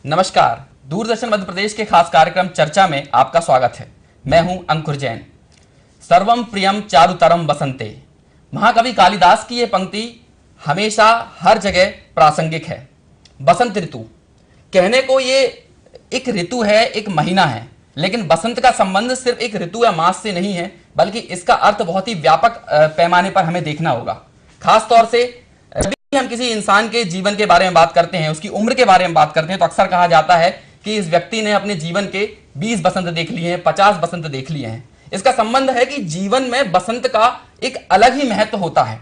नमस्कार। दूरदर्शन मध्य प्रदेश के खास कार्यक्रम चर्चा में आपका स्वागत है। मैं हूं अंकुर जैन। सर्वम प्रियम चारुतरम बसंते, महाकवि कालिदास की ये पंक्ति हमेशा हर जगह प्रासंगिक है। बसंत ऋतु कहने को ये एक ऋतु है, एक महीना है, लेकिन बसंत का संबंध सिर्फ एक ऋतु या मास से नहीं है, बल्कि इसका अर्थ बहुत ही व्यापक पैमाने पर हमें देखना होगा। खास तौर से जब भी हम किसी इंसान के जीवन के बारे में बात करते हैं, उसकी उम्र के बारे में बात करते हैं, तो अक्सर कहा जाता है कि इस व्यक्ति ने अपने जीवन के 20 बसंत देख लिए हैं, 50 बसंत देख लिए हैं। इसका संबंध है कि जीवन में बसंत का एक अलग ही महत्व होता है।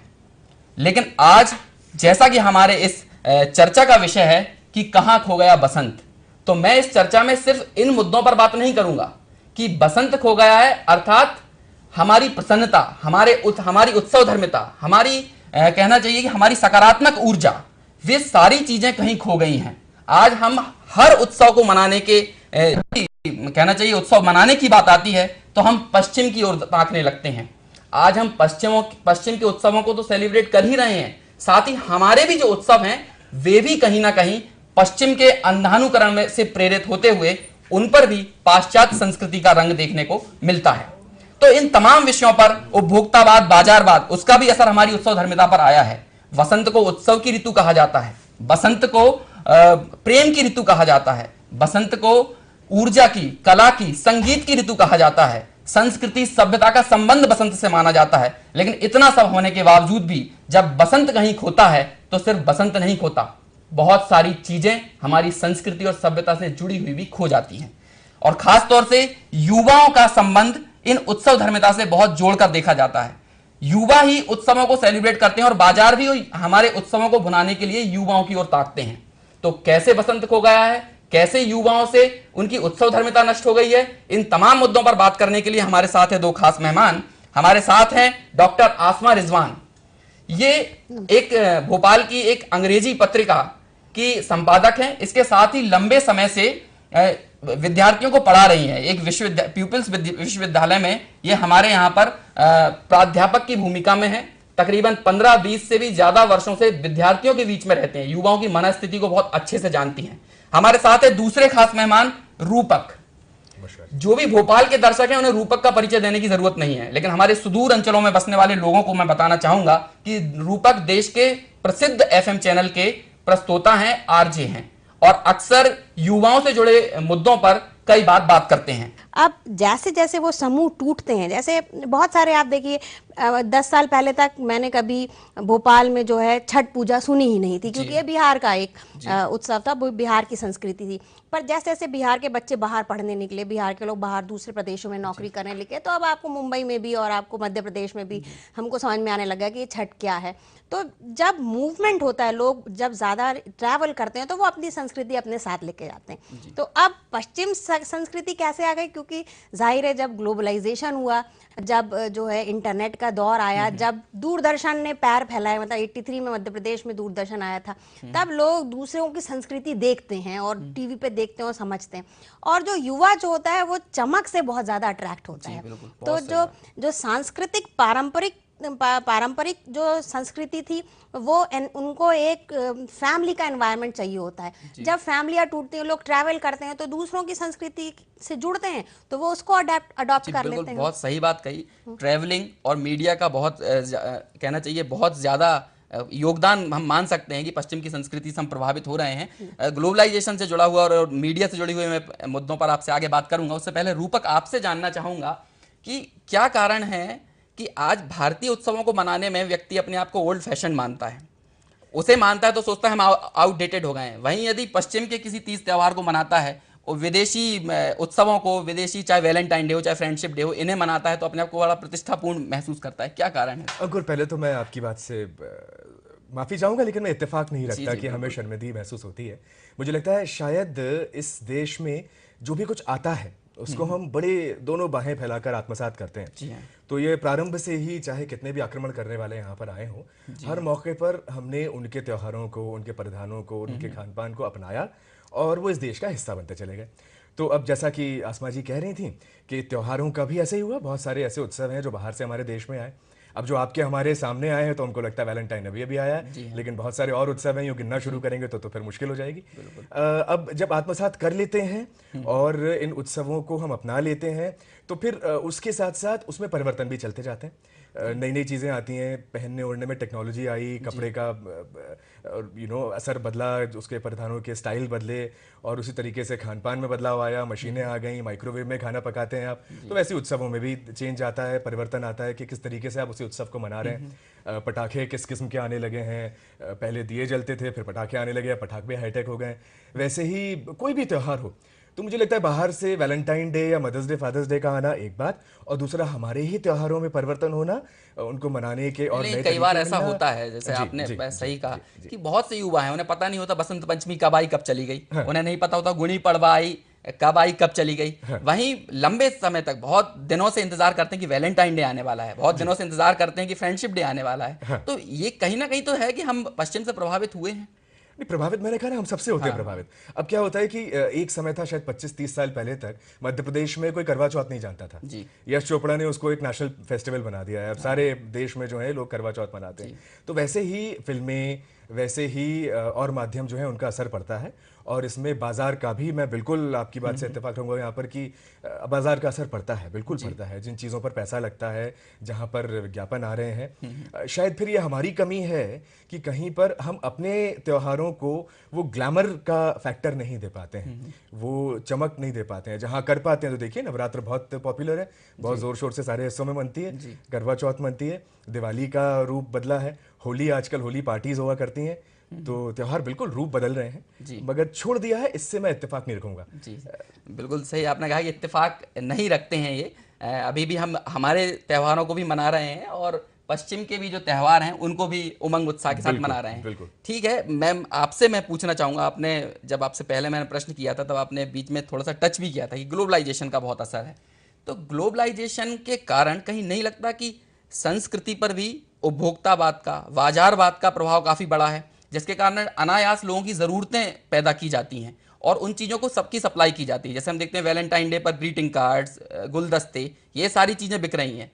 लेकिन आज जैसा कि हमारे इस चर्चा का विषय है कि कहां खो गया बसंत, तो मैं इस चर्चा में सिर्फ इन मुद्दों पर बात नहीं करूंगा कि बसंत खो गया है, अर्थात हमारी प्रसन्नता, हमारी उत्सव धर्मिता, हमारी कहना चाहिए कि हमारी सकारात्मक ऊर्जा, वे सारी चीजें कहीं खो गई हैं। आज हम हर उत्सव को मनाने के कहना चाहिए उत्सव मनाने की बात आती है तो हम पश्चिम की ओर ताकने लगते हैं। आज हम पश्चिम के उत्सवों को तो सेलिब्रेट कर ही रहे हैं, साथ ही हमारे भी जो उत्सव हैं वे भी कहीं ना कहीं पश्चिम के अंधानुकरण से प्रेरित होते हुए उन पर भी पाश्चात्य संस्कृति का रंग देखने को मिलता है। तो इन तमाम विषयों पर उपभोक्तावाद, बाजारवाद, उसका भी असर हमारी उत्सव धर्मिता पर आया है। वसंत को उत्सव की ऋतु कहा जाता है, बसंत को प्रेम की ऋतु कहा जाता है, बसंत को ऊर्जा की, कला की, संगीत की ऋतु कहा जाता है, संस्कृति सभ्यता का संबंध बसंत से माना जाता है। लेकिन इतना सब होने के बावजूद भी जब बसंत कहीं खोता है तो सिर्फ बसंत नहीं खोता, बहुत सारी चीजें हमारी संस्कृति और सभ्यता से जुड़ी हुई भी खो जाती हैं। और खास तौर से युवाओं का संबंध इन उत्सव धर्मिता से बहुत जोड़कर देखा जाता है। युवा ही उत्सवों को सेलिब्रेट करते हैं और बाजार भी हमारे उत्सवों को भुनाने के लिए युवाओं की ओर ताकते हैं। तो कैसे बसंत खो गया है, कैसे युवाओं से उनकी उत्सव धर्मिता नष्ट हो गई है, इन तमाम मुद्दों पर बात करने के लिए हमारे साथ है दो खास मेहमान। हमारे साथ हैं डॉक्टर आसमा रिजवान। ये एक भोपाल की एक अंग्रेजी पत्रिका की संपादक हैं। इसके साथ ही लंबे समय से विद्यार्थियों को पढ़ा रही हैं। एक पीपल्स विश्वविद्यालय में ये हमारे यहाँ पर प्राध्यापक की भूमिका में है। तकरीबन 15-20 से भी ज्यादा वर्षों से विद्यार्थियों के बीच में रहते हैं, युवाओं की मनस्थिति को बहुत अच्छे से जानती हैं। हमारे साथ है दूसरे खास मेहमान रूपक। जो भी भोपाल के दर्शक हैं उन्हें रूपक का परिचय देने की जरूरत नहीं है, लेकिन हमारे सुदूर अंचलों में बसने वाले लोगों को मैं बताना चाहूंगा कि रूपक देश के प्रसिद्ध एफएम चैनल के प्रस्तोता हैं, आरजे हैं, और अक्सर युवाओं से जुड़े मुद्दों पर कई बात करते हैं। अब जैसे जैसे वो समूह टूटते हैं, जैसे बहुत सारे आप देखिए 10 साल पहले तक मैंने कभी भोपाल में जो है छठ पूजा सुनी ही नहीं थी, क्योंकि ये बिहार का एक उत्सव था, वो बिहार की संस्कृति थी। पर जैसे जैसे बिहार के बच्चे बाहर पढ़ने निकले, बिहार के लोग बाहर दूसरे प्रदेशों में नौकरी करने लगे, तो अब आपको मुंबई में भी और आपको मध्य प्रदेश में भी हमको समझ में आने लगा कि ये छठ क्या है। तो जब मूवमेंट होता है, लोग जब ज़्यादा ट्रैवल करते हैं तो वो अपनी संस्कृति अपने साथ लेके जाते हैं। तो अब पश्चिम संस्कृति कैसे आ गई, क्योंकि जाहिर है जब ग्लोबलाइजेशन हुआ, जब जो है इंटरनेट का दौर आया, जब दूरदर्शन ने पैर फैलाए, मतलब 83 में मध्य प्रदेश में दूरदर्शन आया था, तब लोग दूसरों की संस्कृति देखते हैं और टीवी पे देखते हैं और समझते हैं। और जो युवा जो होता है वो चमक से बहुत ज़्यादा अट्रैक्ट होता है। तो जो सांस्कृतिक पारंपरिक जो संस्कृति थी वो उनको एक फैमिली का एनवायरनमेंट चाहिए होता है। जब फैमिलियां टूटती हैं, लोग ट्रैवल करते हैं, तो दूसरों की संस्कृति से जुड़ते हैं, तो वो उसको अडॉप्ट कर लेते हैं। बहुत सही बात कही। ट्रैवलिंग और मीडिया का बहुत कहना चाहिए बहुत ज्यादा योगदान हम मान सकते हैं कि पश्चिम की संस्कृति से हम प्रभावित हो रहे हैं। ग्लोबलाइजेशन से जुड़ा हुआ और मीडिया से जुड़ी हुई मैं मुद्दों पर आपसे आगे बात करूंगा। उससे पहले रूपक, आपसे जानना चाहूंगा कि क्या कारण है कि आज भारतीय उत्सवों को मनाने में व्यक्ति अपने आप को ओल्ड फैशन मानता है, उसे मानता है तो सोचता है हम आउटडेटेड हो गए हैं। वहीं यदि पश्चिम के किसी तीज त्यौहार को मनाता है और विदेशी उत्सवों को, विदेशी चाहे वैलेंटाइन डे हो चाहे फ्रेंडशिप डे हो, इन्हें मनाता है तो अपने आप को बड़ा प्रतिष्ठापूर्ण महसूस करता है। क्या कारण है? अंकुर, पहले तो मैं आपकी बात से माफ़ी चाहूँगा, लेकिन मैं इत्तेफाक नहीं रखता कि हमें शर्मिंदगी महसूस होती है। मुझे लगता है शायद इस देश में जो भी कुछ आता है उसको हम बड़े दोनों बाहें फैलाकर आत्मसात करते हैं। तो ये प्रारंभ से ही, चाहे कितने भी आक्रमण करने वाले यहाँ पर आए हों, हर मौके पर हमने उनके त्योहारों को, उनके परिधानों को, उनके खान पान को अपनाया और वो इस देश का हिस्सा बनते चले गए। तो अब जैसा कि आसमा जी कह रही थी कि त्योहारों का भी ऐसे ही हुआ, बहुत सारे ऐसे उत्सव हैं जो बाहर से हमारे देश में आए, अब जो आपके हमारे सामने आए हैं तो उनको लगता है वैलेंटाइन अभी अभी आया है, लेकिन बहुत सारे और उत्सव हैं, यूँ गिनना शुरू करेंगे तो फिर मुश्किल हो जाएगी। अब जब आत्मसात कर लेते हैं और इन उत्सवों को हम अपना लेते हैं तो फिर उसके साथ साथ उसमें परिवर्तन भी चलते जाते हैं। नई नई चीज़ें आती हैं, पहनने ओढ़ने में टेक्नोलॉजी आई, कपड़े का असर बदला, उसके परिधानों के स्टाइल बदले, और उसी तरीके से खान पान में बदलाव आया, मशीनें आ गई, माइक्रोवेव में खाना पकाते हैं आप, तो वैसे उत्सवों में भी चेंज आता है, परिवर्तन आता है कि किस तरीके से आप उसी उत्सव को मना रहे हैं। पटाखे किस किस्म के आने लगे हैं, पहले दिए जलते थे, फिर पटाखे आने लगे, पटाखे भी हाईटेक हो गए। वैसे ही कोई भी त्यौहार हो तो मुझे लगता है बाहर से वैलेंटाइन डे या मदर्स डे, फादर्स डे का आना एक बात, और दूसरा हमारे ही त्योहारों में परिवर्तन होना, उनको मनाने के और लेकिन नए कई बार तरीके ऐसा मिलना। होता है, जैसे जी, आपने जी, सही जी, कहा जी, कि बहुत से युवा हैं, उन्हें पता नहीं होता बसंत पंचमी कब आई कब चली गई, हाँ। उन्हें नहीं पता होता गुड़ी पड़वा आई कब आई कब चली गई। वहीं लंबे समय तक बहुत दिनों से इंतजार करते हैं कि वैलेंटाइन डे आने वाला है, बहुत दिनों से इंतजार करते हैं कि फ्रेंडशिप डे आने वाला है। तो ये कहीं ना कहीं तो है कि हम पश्चिम से प्रभावित हुए हैं। नहीं, प्रभावित मैंने कहा ना, हम सबसे होते हैं प्रभावित। अब क्या होता है कि एक समय था शायद 25-30 साल पहले तक मध्य प्रदेश में कोई करवा चौथ नहीं जानता था। जी। यश चोपड़ा ने उसको एक नेशनल फेस्टिवल बना दिया है, अब सारे देश में जो है लोग करवा चौथ मनाते हैं। तो वैसे ही फिल्में, वैसे ही और माध्यम जो है उनका असर पड़ता है, और इसमें बाजार का भी, मैं बिल्कुल आपकी बात से इत्तेफाक करूंगा यहाँ पर कि बाजार का असर पड़ता है, बिल्कुल पड़ता है। जिन चीज़ों पर पैसा लगता है, जहाँ पर विज्ञापन आ रहे हैं, शायद फिर ये हमारी कमी है कि कहीं पर हम अपने त्योहारों को वो ग्लैमर का फैक्टर नहीं दे पाते हैं, वो चमक नहीं दे पाते हैं। जहाँ कर पाते हैं तो देखिए नवरात्र बहुत पॉपुलर है, बहुत ज़ोर शोर से सारे हिस्सों में मनती है, करवा चौथ मनती है, दिवाली का रूप बदला है, होली, आजकल होली पार्टीज हुआ करती हैं, तो त्योहार बिल्कुल रूप बदल रहे हैं, मगर छोड़ दिया है, इससे मैं इत्तेफाक नहीं रखूंगा। जी, बिल्कुल सही आपने कहा कि इत्तेफाक नहीं रखते हैं ये। अभी भी हम हमारे त्योहारों को भी मना रहे हैं, और पश्चिम के भी जो त्योहार हैं उनको भी उमंग उत्साह के साथ मना रहे हैं। बिल्कुल। ठीक है, मैम आपसे मैं पूछना चाहूँगा, आपने जब आपसे पहले मैंने प्रश्न किया था तब आपने बीच में थोड़ा सा टच भी किया था कि ग्लोबलाइजेशन का बहुत असर है। तो ग्लोबलाइजेशन के कारण कहीं नहीं लगता कि संस्कृति पर भी उपभोक्तावाद का, बाजारवाद का प्रभाव काफ़ी बड़ा है, जिसके कारण अनायास लोगों की ज़रूरतें पैदा की जाती हैं और उन चीज़ों को सबकी सप्लाई की जाती है। जैसे हम देखते हैं वैलेंटाइन डे पर ग्रीटिंग कार्ड्स, गुलदस्ते, ये सारी चीज़ें बिक रही हैं।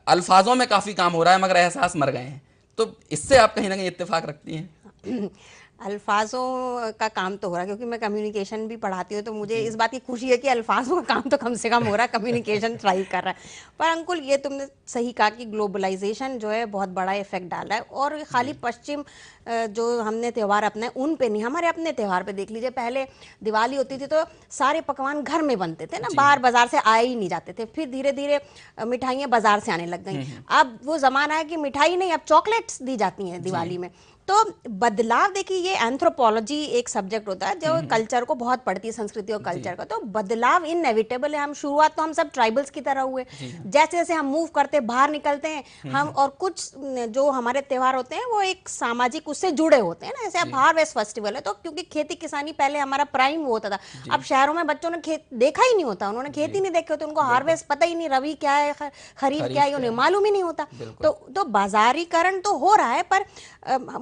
अल्फाजों में काफ़ी काम हो रहा है मगर एहसास मर गए हैं। तो इससे आप कहीं ना कहीं इत्तेफाक रखती हैं? अल्फाजों का काम तो हो रहा है, क्योंकि मैं कम्युनिकेशन भी पढ़ाती हूँ, तो मुझे इस बात की खुशी है कि अल्फाजों का काम तो कम से कम हो रहा है, कम्युनिकेशन थ्राइव कर रहा है। पर अंकुल, ये तुमने सही कहा कि ग्लोबलाइजेशन जो है बहुत बड़ा इफेक्ट डाला है, और खाली पश्चिम जो हमने त्यौहार अपने उन पे नहीं, हमारे अपने त्यौहार पे देख लीजिए। पहले दिवाली होती थी तो सारे पकवान घर में बनते थे ना, बाहर बाजार से आए ही नहीं जाते थे। फिर धीरे धीरे मिठाइयाँ बाजार से आने लग गई। अब वो जमाना है कि मिठाई नहीं, अब चॉकलेट्स दी जाती हैं दिवाली में। तो बदलाव देखिए, ये एंथ्रोपोलॉजी एक सब्जेक्ट होता है जो कल्चर को बहुत पढ़ती है, संस्कृति और कल्चर का। तो बदलाव इनएविटेबल है। हम शुरुआत तो हम सब ट्राइबल्स की तरह हुए, जैसे जैसे हम मूव करते बाहर निकलते हैं हम, और कुछ जो हमारे त्योहार होते हैं वो एक सामाजिक उससे जुड़े होते हैं ना। जैसे अब हार्वेस्ट फेस्टिवल है, तो क्योंकि खेती किसानी पहले हमारा प्राइम वो होता था। अब शहरों में बच्चों ने खेत देखा ही नहीं होता, उन्होंने खेती नहीं देखे होते, उनको हार्वेस्ट पता ही नहीं, रबी क्या है, खरीफ क्या है, उन्हें मालूम ही नहीं होता। तो बाजारीकरण तो हो रहा है, पर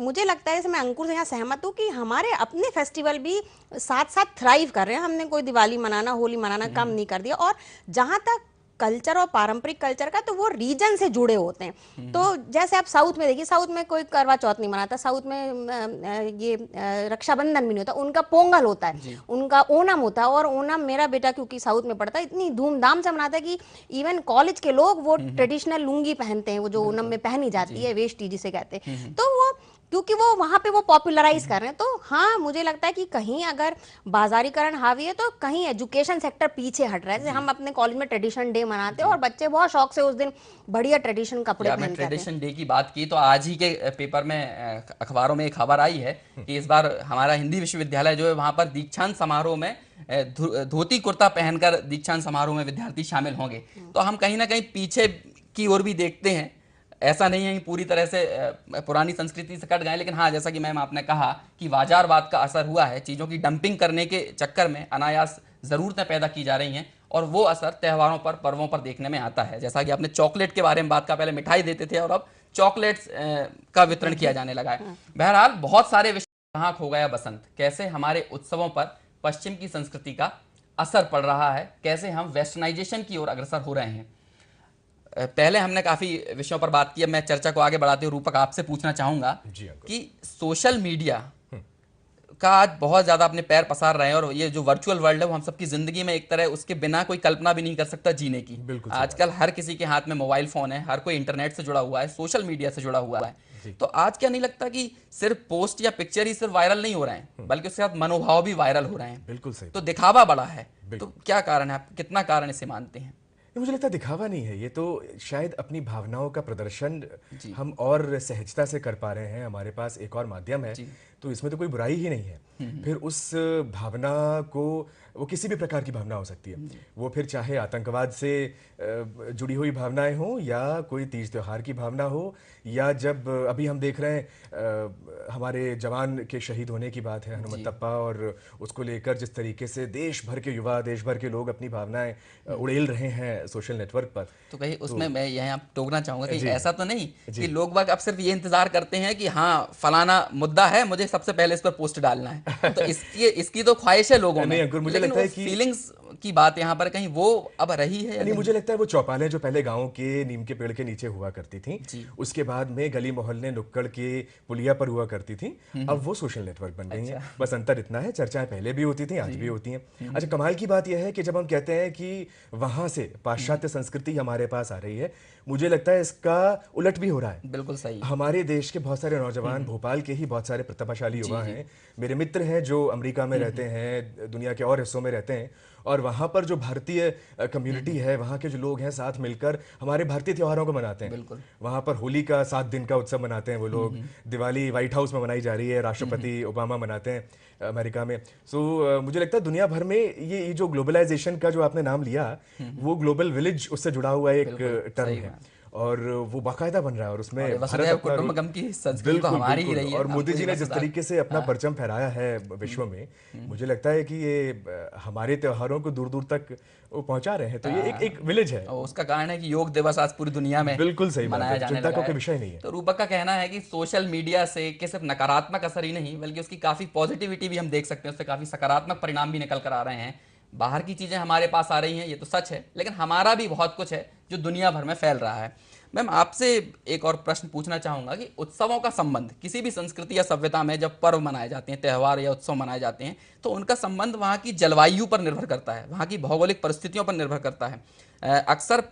मुझे लगता है, मैं अंकुर से यहाँ सहमत हूँ कि हमारे अपने फेस्टिवल भी साथ साथ थ्राइव कर रहे हैं। हमने कोई दिवाली मनाना, होली मनाना कम नहीं कर दिया। और जहाँ तक कल्चर और पारंपरिक कल्चर का, तो वो रीजन से जुड़े होते हैं। तो जैसे आप साउथ में देखिए, साउथ में कोई करवा चौथ नहीं मनाता, साउथ में ये रक्षाबंधन भी नहीं होता, उनका पोंगल होता है, उनका ओणम होता है। और ओणम मेरा बेटा क्योंकि साउथ में पढ़ता है, इतनी धूमधाम से मनाता है कि इवन कॉलेज के लोग वो ट्रेडिशनल लुंगी पहनते हैं, वो जो ओणम में पहनी जाती है, वेष्टी जिसे कहते हैं। तो वो क्योंकि वो वहाँ पे वो पॉपुलराइज कर रहे हैं। तो हाँ, मुझे लगता है कि कहीं अगर बाजारीकरण हावी है तो कहीं एजुकेशन सेक्टर पीछे हट रहा है। जैसे हम अपने कॉलेज में ट्रेडिशन डे मनाते हैं और बच्चे बहुत शौक से उस दिन बढ़िया ट्रेडिशन कपड़े पहन के आते हैं। ट्रेडिशन डे की बात की तो आज ही के पेपर में, अखबारों में एक खबर आई है कि इस बार हमारा हिंदी विश्वविद्यालय जो है वहाँ पर दीक्षांत समारोह में धोती कुर्ता पहनकर दीक्षांत समारोह में विद्यार्थी शामिल होंगे। तो हम कहीं ना कहीं पीछे की ओर भी देखते हैं। ऐसा नहीं है कि पूरी तरह से पुरानी संस्कृति से कट गए, लेकिन हाँ, जैसा कि मैम आपने कहा कि बाजारवाद का असर हुआ है, चीज़ों की डंपिंग करने के चक्कर में अनायास ज़रूरतें पैदा की जा रही हैं, और वो असर त्योहारों पर, पर्वों पर देखने में आता है। जैसा कि आपने चॉकलेट के बारे में बात का, पहले मिठाई देते थे और अब चॉकलेट्स का वितरण किया जाने लगा है। बहरहाल, बहुत सारे विषय, कहाँ खो गया बसंत, कैसे हमारे उत्सवों पर पश्चिम की संस्कृति का असर पड़ रहा है, कैसे हम वेस्टर्नाइजेशन की ओर अग्रसर हो रहे हैं। पहले हमने काफी विषयों पर बात की, अब मैं चर्चा को आगे बढ़ाते हुए रूपक आपसे पूछना चाहूंगा जी अंकुर। कि सोशल मीडिया का आज बहुत ज्यादा अपने पैर पसार रहे हैं और ये जो वर्चुअल वर्ल्ड है वो हम सबकी जिंदगी में एक तरह उसके बिना कोई कल्पना भी नहीं कर सकता जीने की। बिल्कुल सही आजकल हर किसी के हाथ में मोबाइल फोन है, हर कोई इंटरनेट से जुड़ा हुआ है, सोशल मीडिया से जुड़ा हुआ है। तो आज क्या नहीं लगता कि सिर्फ पोस्ट या पिक्चर ही सिर्फ वायरल नहीं हो रहे हैं, बल्कि उसके साथ मनोभाव भी वायरल हो रहे हैं। बिल्कुल सही। तो दिखावा बड़ा है, तो क्या कारण है, आप कितना कारण इसे मानते हैं? ये मुझे लगता है दिखावा नहीं है, ये तो शायद अपनी भावनाओं का प्रदर्शन हम और सहजता से कर पा रहे हैं, हमारे पास एक और माध्यम है, तो इसमें तो कोई बुराई ही नहीं है। फिर उस भावना को, वो किसी भी प्रकार की भावना हो सकती है, वो फिर चाहे आतंकवाद से जुड़ी हुई भावनाएं हो या कोई तीज त्योहार की भावना हो, या जब अभी हम देख रहे हैं हमारे जवान के शहीद होने की बात है, हनुमंतप्पा, और उसको लेकर जिस तरीके से देश भर के युवा, देश भर के लोग अपनी भावनाएं उड़ेल रहे हैं सोशल नेटवर्क पर। तो कहीं उसमें मैं यहाँ टोकना चाहूंगा कि ऐसा तो नहीं कि लोग बाग अब सिर्फ ये इंतजार करते हैं कि हाँ फलाना मुद्दा है, मुझे सबसे पहले इस पर पोस्ट डालना है, तो इसकी तो ख्वाहिश है लोगों में। नहीं अंकुर, मुझे लगता है कि फीलिंग्स की बात यहाँ पर कहीं वो अब रही है या नहीं? मुझे लगता है वो चौपालें जो पहले गांव के नीम के पेड़ के नीचे हुआ करती थी, उसके बाद में गली मोहल्ले नुक्कड़ के पुलिया पर हुआ करती थी, अब वो सोशल नेटवर्क बन गई हैं। बस अंतर इतना है, चर्चाएं पहले भी होती थी, आज भी होती हैं। अच्छा, कमाल की बात यह है कि जब हम कहते हैं कि वहां से पाश्चात्य संस्कृति हमारे पास आ रही है, मुझे लगता है इसका उलट भी हो रहा है। बिल्कुल सही। हमारे देश के बहुत सारे नौजवान, भोपाल के ही बहुत सारे प्रतिभाशाली युवा हैं, मेरे मित्र हैं जो अमेरिका में रहते हैं, दुनिया के और हिस्सों में रहते हैं, और वहाँ पर जो भारतीय कम्युनिटी है, वहाँ के जो लोग हैं, साथ मिलकर हमारे भारतीय त्योहारों को मनाते हैं। वहाँ पर होली का 7 दिन का उत्सव मनाते हैं वो लोग, दिवाली व्हाइट हाउस में मनाई जा रही है, राष्ट्रपति ओबामा मनाते हैं अमेरिका में। सो मुझे लगता है दुनिया भर में ये जो ग्लोबलाइजेशन का जो आपने नाम लिया, वो ग्लोबल विलेज उससे जुड़ा हुआ एक टर्म है, और वो बाकायदा बन रहा है, और उसमें वसुधैव कुटुंबकम की संस्कृति तो हमारी ही रही है। और मोदी जी ने जिस तरीके से अपना परचम फहराया है विश्व में, मुझे लगता है कि ये हमारे त्योहारों को दूर दूर तक वो पहुंचा रहे हैं, तो ये एक विलेज है। और उसका कारण है कि योग दिवस आज पूरी दुनिया में बिल्कुल सही मनाया जाने चिंता लगा का है। कोई विषय नहीं है। तो रूपक का कहना है कि सोशल मीडिया से कि सिर्फ नकारात्मक असर ही नहीं, बल्कि उसकी काफी पॉजिटिविटी भी हम देख सकते हैं, उससे काफी सकारात्मक परिणाम भी निकल कर आ रहे हैं। बाहर की चीजें हमारे पास आ रही हैं, ये तो सच है, लेकिन हमारा भी बहुत कुछ है जो दुनिया भर में फैल रहा है। मैम, आपसे एक और प्रश्न पूछना चाहूंगा कि उत्सवों का संबंध किसी भी संस्कृति या सभ्यता में जब पर्व मनाए जाते हैं, त्यौहार या उत्सव मनाए जाते हैं, तो उनका संबंध वहाँ की जलवायु पर निर्भर करता है, वहाँ की भौगोलिक परिस्थितियों पर निर्भर करता है। अक्सर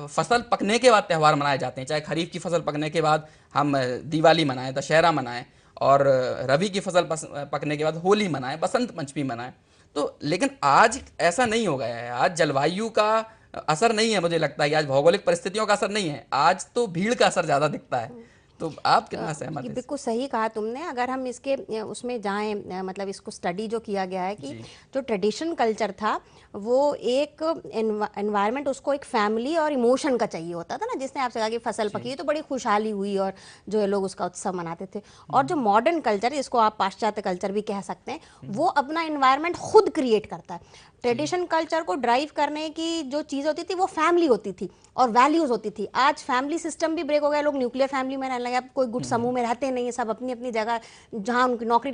फसल पकने के बाद त्यौहार मनाए जाते हैं, चाहे खरीफ की फसल पकने के बाद हम दिवाली मनाएं, दशहरा मनाएं, और रबी की फसल पकने के बाद होली मनाएं, बसंत पंचमी मनाएं। तो लेकिन आज ऐसा नहीं हो गया है, आज जलवायु का असर नहीं है, मुझे लगता है कि आज भौगोलिक परिस्थितियों का असर नहीं है, आज तो भीड़ का असर ज्यादा दिखता है। तो आप कितना सहमत हैं? बिल्कुल सही कहा तुमने। अगर हम इसके उसमें जाएं, मतलब इसको स्टडी जो किया गया है कि जो ट्रेडिशन कल्चर था वो एक एनवायरनमेंट, उसको एक फैमिली और इमोशन का चाहिए होता था ना, जिसने आपसे कहा कि फसल पकी तो बड़ी खुशहाली हुई और जो है लोग उसका उत्सव मनाते थे। और जो मॉडर्न कल्चर, इसको आप पाश्चात्य कल्चर भी कह सकते हैं, वो अपना एनवायरनमेंट खुद क्रिएट करता है। ट्रेडिशन कल्चर को ड्राइव करने की जो चीज़ होती थी वो फैमिली होती थी और वैल्यूज होती थी। आज फैमिली सिस्टम भी ब्रेक हो गया, लोग न्यूक्लियर फैमिली में रहने लगे, अब कोई गुट समूह में रहते नहीं है, सब अपनी अपनी जगह जहाँ उनकी नौकरी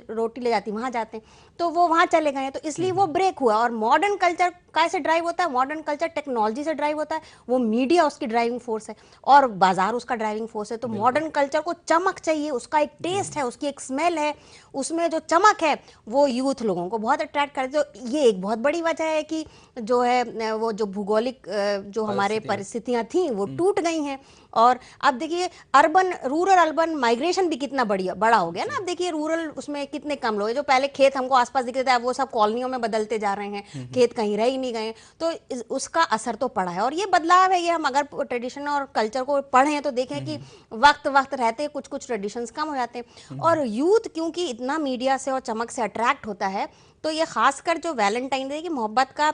रोटी ले जाती वहाँ जाते हैं, तो वो वहाँ चले गए हैं, तो इसलिए वो ब्रेक हुआ। और मॉडर्न कल्चर कैसे ड्राइव होता है? मॉडर्न कल्चर टेक्नोलॉजी से ड्राइव होता है, वो मीडिया उसकी ड्राइविंग फोर्स है और बाजार उसका ड्राइविंग फोर्स है। तो मॉडर्न कल्चर को चमक चाहिए, उसका एक टेस्ट है, उसकी एक स्मेल है, उसमें जो चमक है वो यूथ लोगों को बहुत अट्रैक्ट करती है। तो ये एक बहुत बड़ी वजह है कि जो है वो जो भूगोलिक जो हमारे परिस्थितियां थी वो टूट गई हैं। और अब देखिए रूरल अर्बन माइग्रेशन भी कितना बड़ा हो गया ना। अब देखिए रूरल उसमें कितने कम लोग हैं, जो पहले खेत हमको आसपास दिखते थे वो सब कॉलोनियों में बदलते जा रहे हैं, खेत कहीं रह ही नहीं गए। तो उसका असर तो पड़ा है और ये बदलाव है। ये हम अगर ट्रेडिशन और कल्चर को पढ़ें तो देखें कि वक्त रहते कुछ कुछ ट्रेडिशंस कम हो जाते हैं। और यूथ क्योंकि इतना मीडिया से और चमक से अट्रैक्ट होता है, तो ये खासकर जो वैलेंटाइन डे की मोहब्बत का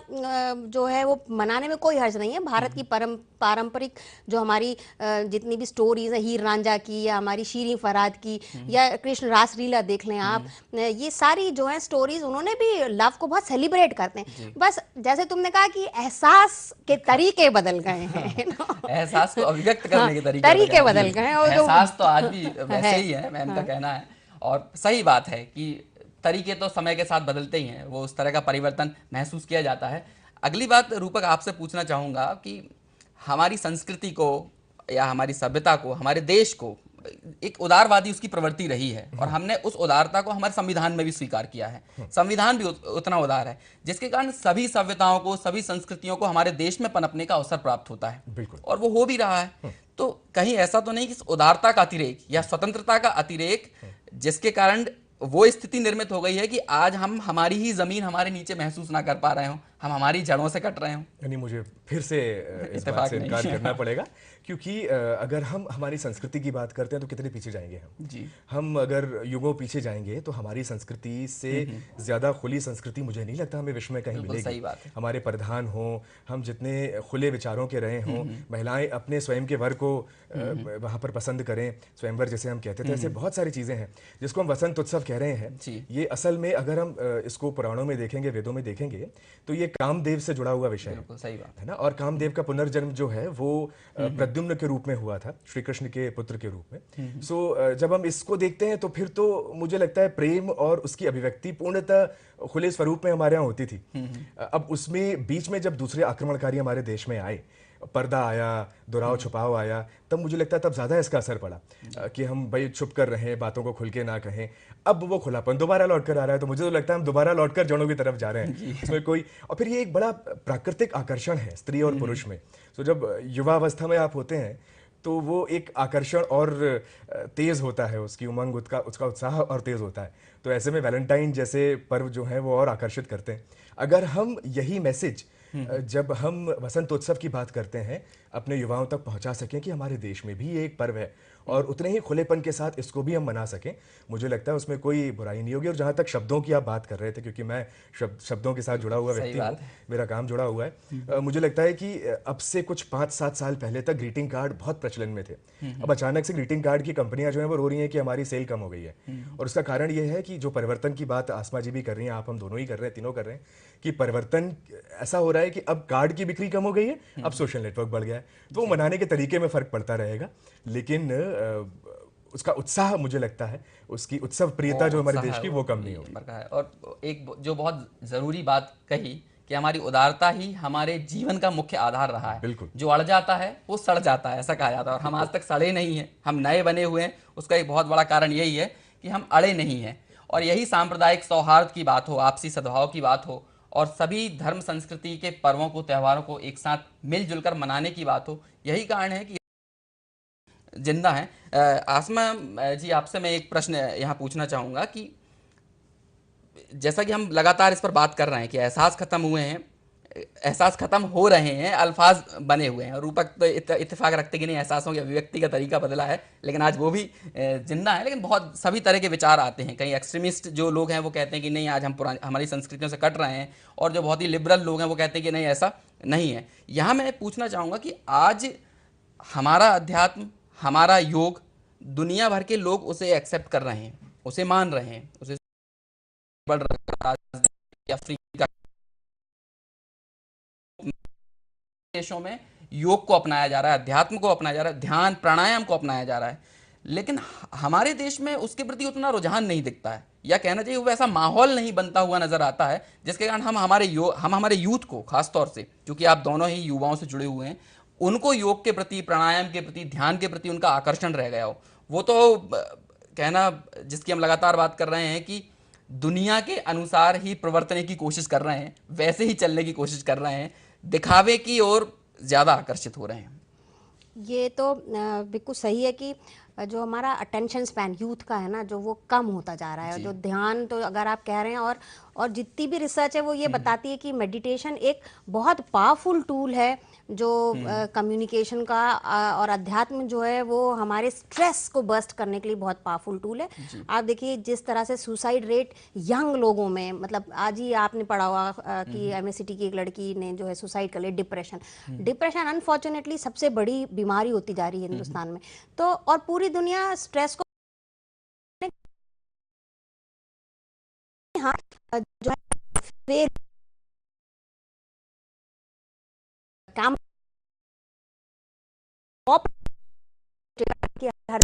जो है वो मनाने में कोई हर्ज नहीं है। भारत की पारंपरिक जो हमारी जितनी भी स्टोरीज है, हीर रांझा की या हमारी शीरीं फराद की या कृष्ण रासलीला देख लें आप, ये सारी जो है स्टोरीज, उन्होंने भी लव को बहुत सेलिब्रेट करते हैं। बस जैसे तुमने कहा कि एहसास के तरीके बदल गए हैं एहसास को अभिव्यक्त करने के तरीके बदल गए हैं। एहसास तो आज भी वैसे ही है, मैम का कहना है, और सही बात है कि तरीके तो समय के साथ बदलते ही हैं, वो उस तरह का परिवर्तन महसूस किया जाता है। अगली बात रूपक आपसे पूछना चाहूँगा कि हमारी संस्कृति को या हमारी सभ्यता को, हमारे देश को, एक उदारवादी उसकी प्रवृत्ति रही है और हमने उस उदारता को हमारे संविधान में भी स्वीकार किया है। संविधान भी उतना उदार है जिसके कारण सभी सभ्यताओं को, सभी संस्कृतियों को हमारे देश में पनपने का अवसर प्राप्त होता है, बिल्कुल। और वो हो भी रहा है। तो कहीं ऐसा तो नहीं कि इस उदारता का अतिरेक या स्वतंत्रता का अतिरेक जिसके कारण वो स्थिति निर्मित हो गई है कि आज हम हमारी ही जमीन हमारे नीचे महसूस ना कर पा रहे हो, हम हमारी जड़ों से कट रहे हो। यानी मुझे फिर से इस बात से इनकार करना पड़ेगा, क्योंकि अगर हम हमारी संस्कृति की बात करते हैं तो कितने पीछे जाएंगे हम जी। हम अगर युगों पीछे जाएंगे तो हमारी संस्कृति से ज़्यादा खुली संस्कृति मुझे नहीं लगता हमें विश्व में कहीं मिलेगी। सही बात है। हमारे प्रधान हों, हम जितने खुले विचारों के रहे हों, महिलाएं अपने स्वयं के वर्ग को वहाँ पर पसंद करें, स्वयंवर जैसे हम कहते थे, ऐसे बहुत सारी चीज़ें हैं जिसको हम वसंत उत्सव कह रहे हैं। ये असल में अगर हम इसको पुराणों में देखेंगे, वेदों में देखेंगे, तो ये कामदेव से जुड़ा हुआ विषय है। सही बात है ना। और कामदेव का पुनर्जन्म जो है वो प्रद्युम्न के रूप में हुआ था, श्री कृष्ण के पुत्र के रूप में। सो जब हम इसको देखते हैं तो फिर तो मुझे लगता है प्रेम और उसकी अभिव्यक्ति पूर्णतः खुले स्वरूप में हमारे यहाँ होती थी। अब उसमें बीच में जब दूसरे आक्रमणकारी हमारे देश में आए, पर्दा आया, दुराव छुपाव आया, तब मुझे लगता है तब ज़्यादा इसका असर पड़ा कि हम भाई चुप कर रहे हैं, बातों को खुल के ना कहें। अब वो खुलापन दोबारा लौट कर आ रहा है, तो मुझे तो लगता है हम दोबारा लौट कर जड़ों की तरफ जा रहे हैं उसमें कोई। और फिर ये एक बड़ा प्राकृतिक आकर्षण है स्त्री और पुरुष में। तो जब युवावस्था में आप होते हैं तो वो एक आकर्षण और तेज़ होता है, उसकी उमंग, उसका उत्साह और तेज़ होता है। तो ऐसे में वैलेंटाइन जैसे पर्व जो हैं वो और आकर्षित करते हैं। अगर हम यही मैसेज जब हम वसंतोत्सव की बात करते हैं अपने युवाओं तक पहुंचा सकें कि हमारे देश में भी ये एक पर्व है और उतने ही खुलेपन के साथ इसको भी हम मना सकें, मुझे लगता है उसमें कोई बुराई नहीं होगी। और जहाँ तक शब्दों की आप बात कर रहे थे, क्योंकि मैं शब्दों के साथ जुड़ा हुआ व्यक्ति हूँ, मेरा काम जुड़ा हुआ है, मुझे लगता है कि अब से कुछ 5-7 साल पहले तक ग्रीटिंग कार्ड बहुत प्रचलन में थे। अब अचानक से ग्रीटिंग कार्ड की कंपनियां जो हैं वो रो रही हैं कि हमारी सेल कम हो गई है। और उसका कारण ये है कि जो परिवर्तन की बात आसमा जी भी कर रही हैं, आप हम दोनों ही कर रहे हैं, तीनों कर रहे हैं, कि परिवर्तन ऐसा हो रहा है कि अब कार्ड की बिक्री कम हो गई है, अब सोशल नेटवर्क बढ़ गया है। तो मनाने के तरीके में फर्क पड़ता रहेगा, लेकिन उसका उत्साह, मुझे लगता है उसकी उत्सव प्रियता जो हमारे देश की, वो कम नहीं होगी। और एक जो बहुत जरूरी बात कही कि हमारी उदारता ही हमारे जीवन का मुख्य आधार रहा है। बिल्कुल। जो अड़ जाता है वो सड़ जाता है, ऐसा कहा जाता है, और हम आज तक सड़े नहीं हैं, हम नए बने हुए हैं। उसका एक बहुत बड़ा कारण यही है कि हम अड़े नहीं हैं। और यही सांप्रदायिक सौहार्द की बात हो, आपसी सद्भाव की बात हो, और सभी धर्म संस्कृति के पर्वों को, त्योहारों को एक साथ मिलजुल कर मनाने की बात हो, यही कारण है कि जिंदा है। आसमा जी, आपसे मैं एक प्रश्न यहाँ पूछना चाहूँगा कि जैसा कि हम लगातार इस पर बात कर रहे हैं कि एहसास खत्म हुए हैं, एहसास खत्म हो रहे हैं, अल्फाज बने हुए हैं, और रूपक तो इत्तेफाक रखते कि नहीं, एहसासों की अभिव्यक्ति का तरीका बदला है, लेकिन आज वो भी जिंदा है। लेकिन बहुत सभी तरह के विचार आते हैं। कई एक्सट्रीमिस्ट जो लोग हैं वो कहते हैं कि नहीं, आज हम हमारी संस्कृतियों से कट रहे हैं, और जो बहुत ही लिबरल लोग हैं वो कहते हैं कि नहीं, ऐसा नहीं है। यहाँ मैं पूछना चाहूँगा कि आज हमारा अध्यात्म, हमारा योग, दुनिया भर के लोग उसे एक्सेप्ट कर रहे हैं, उसे मान रहे हैं, उसे बढ़ रहा है। अफ्रीका देशों में योग को अपनाया जा रहा है, अध्यात्म को अपनाया जा रहा है, ध्यान प्राणायाम को अपनाया जा रहा है, लेकिन हमारे देश में उसके प्रति उतना रुझान नहीं दिखता है, या कहना चाहिए वैसा माहौल नहीं बनता हुआ नजर आता है, जिसके कारण हम हमारे यूथ को, खासतौर से क्योंकि आप दोनों ही युवाओं से जुड़े हुए हैं, उनको योग के प्रति, प्राणायाम के प्रति, ध्यान के प्रति उनका आकर्षण रह गया हो। वो तो कहना जिसकी हम लगातार बात कर रहे हैं कि दुनिया के अनुसार ही प्रवर्तने की कोशिश कर रहे हैं, वैसे ही चलने की कोशिश कर रहे हैं, दिखावे की ओर ज्यादा आकर्षित हो रहे हैं। ये तो बिल्कुल सही है कि जो हमारा अटेंशन स्पैन यूथ का है ना, जो वो कम होता जा रहा है। और जो ध्यान, तो अगर आप कह रहे हैं, और जितनी भी रिसर्च है वो ये बताती है कि मेडिटेशन एक बहुत पावरफुल टूल है जो कम्युनिकेशन का, और अध्यात्म जो है वो हमारे स्ट्रेस को बर्स्ट करने के लिए बहुत पावरफुल टूल है। आप देखिए जिस तरह से सुसाइड रेट यंग लोगों में, मतलब आज ही आपने पढ़ा हुआ कि एमएससीटी की एक लड़की ने जो है सुसाइड कर लिया। डिप्रेशन अनफॉर्चुनेटली सबसे बड़ी बीमारी होती जा रही है हिंदुस्तान में। तो और पूरी दुनिया स्ट्रेस को, हाँ, जो है काम हर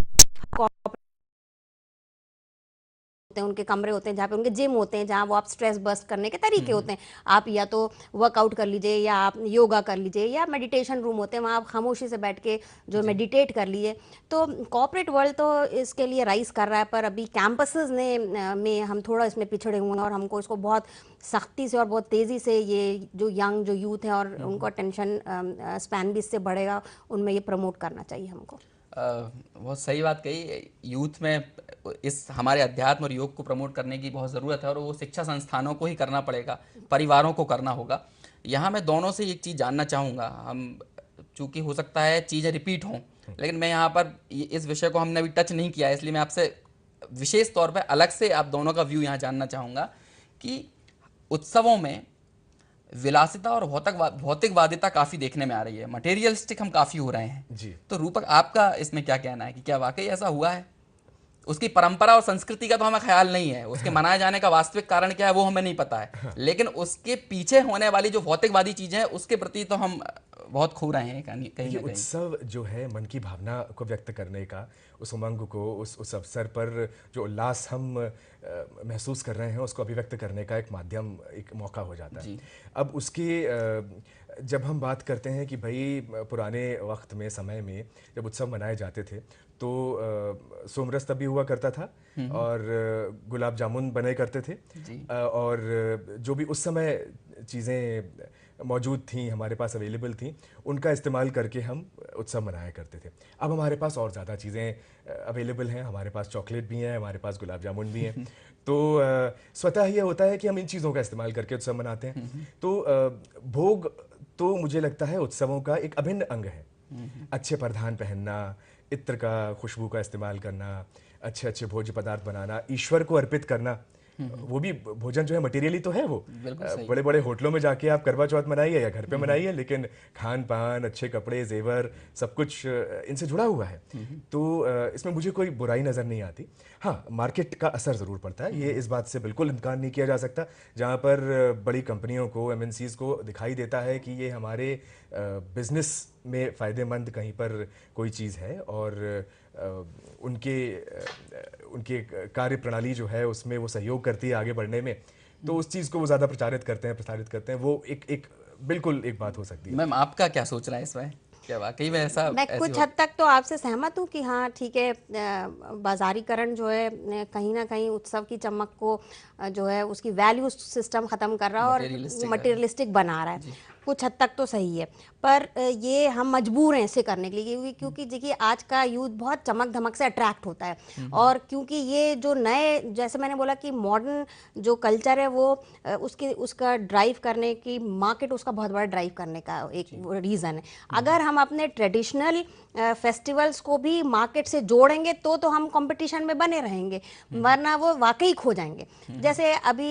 होते हैं, उनके कमरे होते हैं जहाँ पे उनके जिम होते हैं, जहाँ वो आप स्ट्रेस बस्ट करने के तरीके होते हैं। आप या तो वर्कआउट कर लीजिए, या आप योगा कर लीजिए, या मेडिटेशन रूम होते हैं, वहाँ आप खामोशी से बैठ के जो मेडिटेट कर लीजिए। तो कॉर्पोरेट वर्ल्ड तो इसके लिए राइज कर रहा है, पर अभी कैंपसेस में हम थोड़ा इसमें पिछड़े हुए हैं, और हमको इसको बहुत सख्ती से और बहुत तेज़ी से ये जो यंग जो यूथ है और उनको अटेंशन स्पैन भी इससे बढ़ेगा, उनमें ये प्रमोट करना चाहिए हमको। बहुत सही बात कही। यूथ में इस हमारे अध्यात्म और योग को प्रमोट करने की बहुत ज़रूरत है, और वो शिक्षा संस्थानों को ही करना पड़ेगा, परिवारों को करना होगा। यहाँ मैं दोनों से एक चीज़ जानना चाहूँगा। हम चूँकि हो सकता है चीज़ें रिपीट हों, लेकिन मैं यहाँ पर इस विषय को हमने अभी टच नहीं किया है, इसलिए मैं आपसे विशेष तौर पर अलग से आप दोनों का व्यू यहाँ जानना चाहूँगा कि उत्सवों में विलासिता और भौतिकवादिता काफी देखने में आ रही है, मटेरियलिस्टिक हम काफी हो रहे हैं जी। तो रूपक, आपका इसमें क्या कहना है कि क्या वाकई ऐसा हुआ है? उसकी परंपरा और संस्कृति का तो हमें ख्याल नहीं है, उसके मनाए जाने का वास्तविक कारण क्या है वो हमें नहीं पता है, लेकिन उसके पीछे होने वाली जो भौतिकवादी चीजें हैं उसके प्रति तो हम बहुत खो रहे हैं कहीं ये ना कहीं। उत्सव जो है मन की भावना को व्यक्त करने का, उस उमंग को, उस अवसर पर जो उल्लास हम महसूस कर रहे हैं उसको अभिव्यक्त करने का एक माध्यम, एक मौका हो जाता है। अब उसकी जब हम बात करते हैं कि भाई पुराने वक्त में, समय में जब उत्सव मनाए जाते थे तो सोमरस तभी हुआ करता था और गुलाब जामुन बने करते थे, और जो भी उस समय चीज़ें मौजूद थीं, हमारे पास अवेलेबल थीं, उनका इस्तेमाल करके हम उत्सव मनाया करते थे। अब हमारे पास और ज़्यादा चीज़ें अवेलेबल हैं, हमारे पास चॉकलेट भी हैं, हमारे पास गुलाब जामुन भी हैं, तो स्वतः ये होता है कि हम इन चीज़ों का इस्तेमाल करके उत्सव मनाते हैं। तो भोग तो मुझे लगता है उत्सवों का एक अभिन्न अंग है। अच्छे परिधान पहनना, इत्र का, खुशबू का इस्तेमाल करना, अच्छे अच्छे भोज्य पदार्थ बनाना, ईश्वर को अर्पित करना, वो भी भोजन जो है मटेरियली तो है वो, बड़े बड़े होटलों में जाके आप करवा चौथ मनाइए या घर पे मनाइए, लेकिन खान पान, अच्छे कपड़े, जेवर, सब कुछ इनसे जुड़ा हुआ है। तो इसमें मुझे कोई बुराई नज़र नहीं आती। हाँ, मार्केट का असर ज़रूर पड़ता है, ये इस बात से बिल्कुल इनकार नहीं किया जा सकता। जहाँ पर बड़ी कंपनियों को, MNCs को दिखाई देता है कि ये हमारे बिजनेस में फ़ायदेमंद कहीं पर कोई चीज़ है, और उनके कार्य प्रणाली जो है उसमें वो सहयोग करती है आगे बढ़ने में, तो उस चीज़ को वो ज़्यादा प्रसारित करते हैं। वो एक बिल्कुल एक बात हो सकती है। मैम, आपका क्या सोच रहा है इसमें? क्या वाकई में ऐसा? मैं कुछ हद तक तो आपसे सहमत हूँ कि हाँ ठीक है, बाजारीकरण जो है कहीं ना कहीं उत्सव की चमक को जो है उसकी वैल्यू सिस्टम ख़त्म कर रहा है और मटेरियलिस्टिक बना रहा है। कुछ हद तक तो सही है, पर ये हम मजबूर हैं इसे करने के लिए, क्योंकि देखिए आज का यूथ बहुत चमक धमक से अट्रैक्ट होता है, और क्योंकि ये जो नए, जैसे मैंने बोला कि मॉडर्न जो कल्चर है वो उसका ड्राइव करने की मार्केट, उसका बहुत बड़ा ड्राइव करने का एक रीज़न है। अगर हम अपने ट्रेडिशनल फेस्टिवल्स को भी मार्केट से जोड़ेंगे तो हम कंपटीशन में बने रहेंगे, वरना वो वाकई खो जाएंगे। जैसे अभी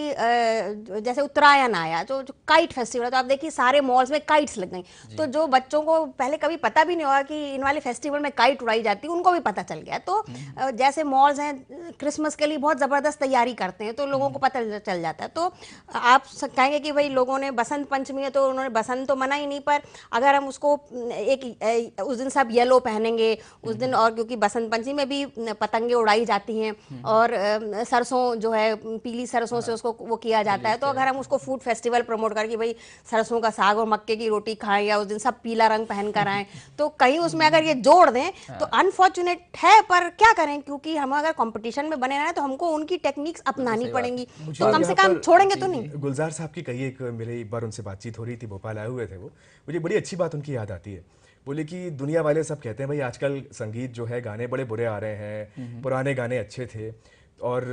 जैसे उत्तरायण आया, जो काइट फेस्टिवल, तो आप देखिए सारे मॉल्स में काइट्स लग गई, तो जो बच्चों को पहले कभी पता भी नहीं होगा कि इन वाले फेस्टिवल में काइट उड़ाई जाती है, उनको भी पता चल गया। तो जैसे मॉल्स हैं क्रिसमस के लिए बहुत ज़बरदस्त तैयारी करते हैं, तो लोगों को पता चल जाता है। तो आप कहेंगे कि भाई लोगों ने बसंत पंचमी है तो उन्होंने बसंत तो मना ही नहीं, पर अगर हम उसको उस दिन सब येलो पहनेंगे उस दिन, और क्योंकि बसंत पंचमी में भी पतंगे उड़ाई जाती हैं और सरसों जो है पीली सरसों से उसको वो किया जाता है, तो अगर हम उसको फूड फेस्टिवल प्रमोट करके भाई सरसों का साग और मक्के की रोटी खाएं या उस दिन सब पीला रंग पहन कर आएं, तो कहीं उसमें अगर ये जोड़ दें तो अनफॉर्चुनेट है, पर क्या करें, क्योंकि हम अगर कंपटीशन में बने रहे तो हमको उनकी टेक्निक्स अपनानी पड़ेंगी, तो कम से कम छोड़ेंगे तो नहीं। गुलजार साहब की कही, एक मेरे एक बार उनसे बातचीत हो रही थी, भोपाल आए हुए थे वो, मुझे बड़ी अच्छी बात उनकी याद आती है। बोले कि दुनिया वाले सब कहते हैं भाई आजकल संगीत जो है, गाने बड़े बुरे आ रहे हैं, पुराने गाने अच्छे थे, और